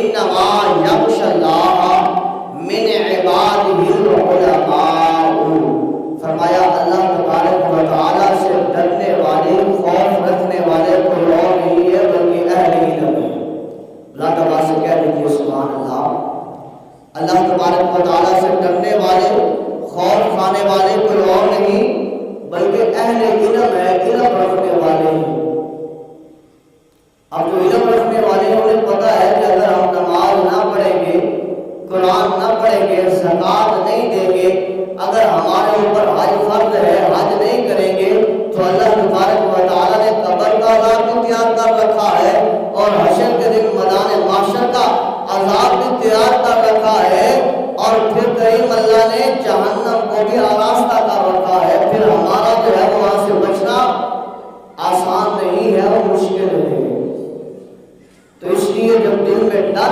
انما یخشی اللہ من عبادہ العلماء، فرمایا اللہ تبارک و تعالیٰ سے ڈرنے والے، خوف رکھنے والے کوئی اور نہیں ہے بلکہ اہل علم ہے۔ اللہ تبارک سے کہہ دیجیے سبحان اللہ۔ اللہ تبارک و تعالیٰ سے ڈرنے والے، خوف کھانے والے کوئی اور نہیں بلکہ اہل علم ہے، علم رکھنے والے ہیں۔ اب جو علم رکھنے والے ہیں انہیں پتہ ہے کہ اگر ہم نماز نہ پڑھیں گے، قرآن نہ پڑھیں گے، زکوٰۃ نہیں دیں گے، اگر ہمارے اوپر حج فرض ہے، حج نہیں کریں گے تو اللہ تبارک و تعالیٰ نے قبر کا عذاب بھی تیار کر رکھا ہے اور حشر کے دن میدان محشر کا عذاب بھی تیار کر رکھا ہے، اور پھر کریم اللہ نے جہنم کو بھی آراستہ کر رکھا ہے۔ پھر ہمارا جو ہے وہاں سے بچنا آسان نہیں ہے اور مشکل ہے۔ تو اس لیے جب دل میں ڈر